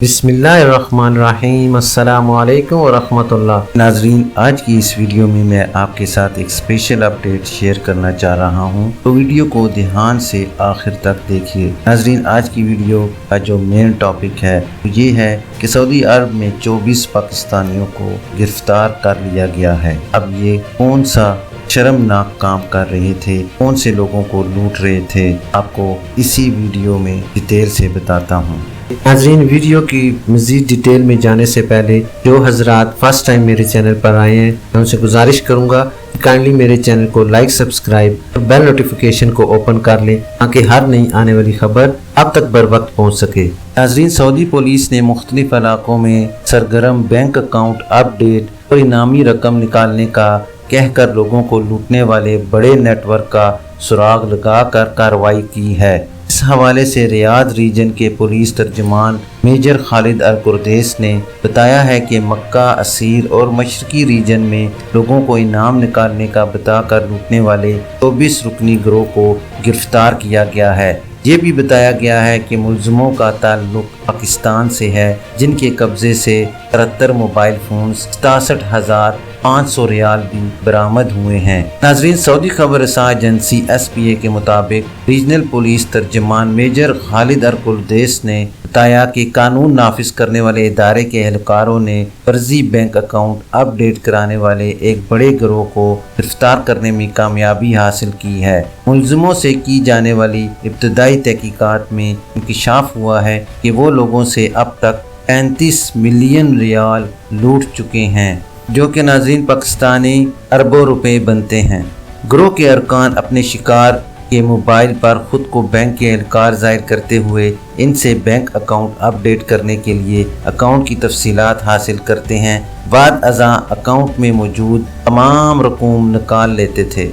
بسم اللہ الرحمن الرحیم۔ السلام علیکم ورحمۃ اللہ۔ ناظرین، آج کی اس ویڈیو میں آپ کے ساتھ ایک اسپیشل اپڈیٹ شیئر کرنا چاہ رہا ہوں، تو ویڈیو کو دھیان سے آخر تک دیکھیے۔ ناظرین، آج کی ویڈیو کا جو مین ٹاپک ہے وہ یہ ہے کہ سعودی عرب میں 24 پاکستانیوں کو گرفتار کر لیا گیا ہے۔ اب یہ کون سا شرمناک کام کر رہے تھے، کون سے لوگوں کو لوٹ رہے تھے، آپ کو اسی ویڈیو میں ڈیٹیل سے بتاتا ہوں۔ ناظرین، ویڈیو کی مزید ڈیٹیل میں جانے سے پہلے جو حضرات فرسٹ ٹائم میرے چینل پر آئے ہیں، میں ان سے گزارش کروں گا کہ کائنڈلی میرے چینل کو لائک، سبسکرائب اور بیل نوٹیفیکیشن کو اوپن کر لیں تاکہ ہر نئی آنے والی خبر اب تک بر وقت پہنچ سکے۔ ناظرین، سعودی پولیس نے مختلف علاقوں میں سرگرم بینک اکاؤنٹ اپ ڈیٹ اور انعامی رقم نکالنے کا کہہ کر لوگوں کو لوٹنے والے بڑے نیٹ ورک کا سراغ لگا کر کارروائی کی ہے۔ اس حوالے سے ریاض ریجن کے پولیس ترجمان میجر خالد القردیس نے بتایا ہے کہ مکہ، اسیر اور مشرقی ریجن میں لوگوں کو انعام نکالنے کا بتا کر لوٹنے والے 24 رکنی گروہ کو گرفتار کیا گیا ہے۔ یہ بھی بتایا گیا ہے کہ ملزموں کا تعلق پاکستان سے ہے، جن کے قبضے سے 73 موبائل فونز، 67,500 ریال بھی برآمد ہوئے ہیں۔ ناظرین، سعودی خبر رساں ایجنسی SPA کے مطابق ریجنل پولیس ترجمان میجر خالد القردیس نے بتایا کہ قانون نافذ کرنے والے ادارے کے اہلکاروں نے فرضی بینک اکاؤنٹ اپ ڈیٹ کرانے والے ایک بڑے گروہ کو گرفتار کرنے میں کامیابی حاصل کی ہے۔ ملزموں سے کی جانے والی ابتدائی تحقیقات میں انکشاف ہوا ہے کہ وہ لوگوں سے اب تک 35 ملین ریال لوٹ چکے ہیں، جو کہ ناظرین پاکستانی اربوں روپے بنتے ہیں۔ گروہ کے ارکان اپنے شکار کے موبائل پر خود کو بینک کے اہلکار ظاہر کرتے ہوئے ان سے بینک اکاؤنٹ اپ ڈیٹ کرنے کے لیے اکاؤنٹ کی تفصیلات حاصل کرتے ہیں، بعد ازاں اکاؤنٹ میں موجود تمام رقوم نکال لیتے تھے۔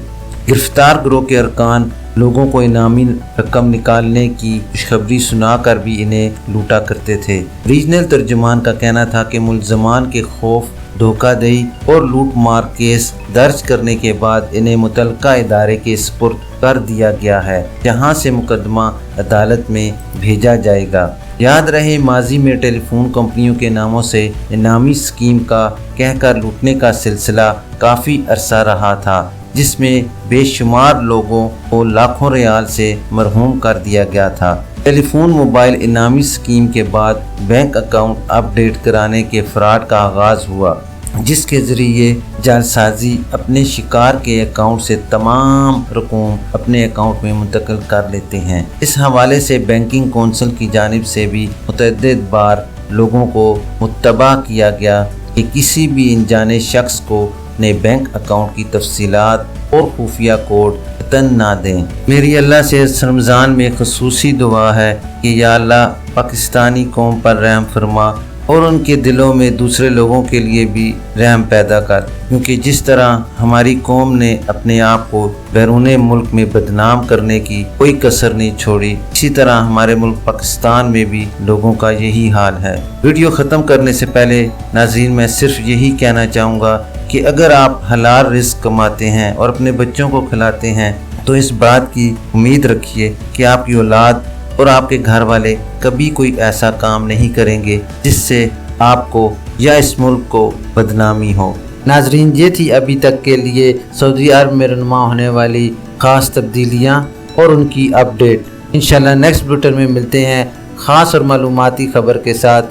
گرفتار گروہ کے ارکان لوگوں کو انعامی رقم نکالنے کی خوشخبری سنا کر بھی انہیں لوٹا کرتے تھے۔ ریجنل ترجمان کا کہنا تھا کہ ملزمان کے خوف، دھوکہ دہی اور لوٹ مار کیس درج کرنے کے بعد انہیں متعلقہ ادارے کے سپرد کر دیا گیا ہے، جہاں سے مقدمہ عدالت میں بھیجا جائے گا۔ یاد رہے، ماضی میں ٹیلی فون کمپنیوں کے ناموں سے انعامی اسکیم کا کہہ کر لوٹنے کا سلسلہ کافی عرصہ رہا تھا، جس میں بے شمار لوگوں کو لاکھوں ریال سے مرحوم کر دیا گیا تھا۔ ٹیلی فون موبائل انعامی اسکیم کے بعد بینک اکاؤنٹ اپ ڈیٹ کرانے کے فراڈ کا آغاز ہوا، جس کے ذریعے جعلسازی اپنے شکار کے اکاؤنٹ سے تمام رقوم اپنے اکاؤنٹ میں منتقل کر لیتے ہیں۔ اس حوالے سے بینکنگ کونسل کی جانب سے بھی متعدد بار لوگوں کو متبع کیا گیا کہ کسی بھی انجانے شخص کو اپنے بینک اکاؤنٹ کی تفصیلات اور خفیہ کوڈ قطعاً نہ دیں۔ میری اللہ سے اس رمضان میں خصوصی دعا ہے کہ یا اللہ پاکستانی قوم پر رحم فرما اور ان کے دلوں میں دوسرے لوگوں کے لیے بھی رحم پیدا کر، کیونکہ جس طرح ہماری قوم نے اپنے آپ کو بیرون ملک میں بدنام کرنے کی کوئی کسر نہیں چھوڑی، اسی طرح ہمارے ملک پاکستان میں بھی لوگوں کا یہی حال ہے۔ ویڈیو ختم کرنے سے پہلے ناظرین، میں صرف یہی کہنا چاہوں گا کہ اگر آپ حلال رزق کماتے ہیں اور اپنے بچوں کو کھلاتے ہیں تو اس بات کی امید رکھیے کہ آپ کی اولاد اور آپ کے گھر والے کبھی کوئی ایسا کام نہیں کریں گے جس سے آپ کو یا اس ملک کو بدنامی ہو۔ ناظرین، یہ تھی ابھی تک کے لیے سعودی عرب میں رونما ہونے والی خاص تبدیلیاں اور ان کی اپ ڈیٹ۔ انشاءاللہ نیکسٹ بلیٹن میں ملتے ہیں خاص اور معلوماتی خبر کے ساتھ۔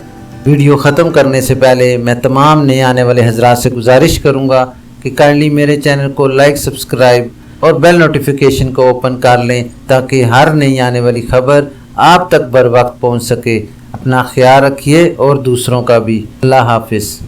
ویڈیو ختم کرنے سے پہلے میں تمام نئے آنے والے حضرات سے گزارش کروں گا کہ کائنڈلی میرے چینل کو لائک، سبسکرائب اور بیل نوٹیفیکیشن کو اوپن کر لیں تاکہ ہر نئی آنے والی خبر آپ تک بر وقت پہنچ سکے۔ اپنا خیال رکھیے اور دوسروں کا بھی۔ اللہ حافظ۔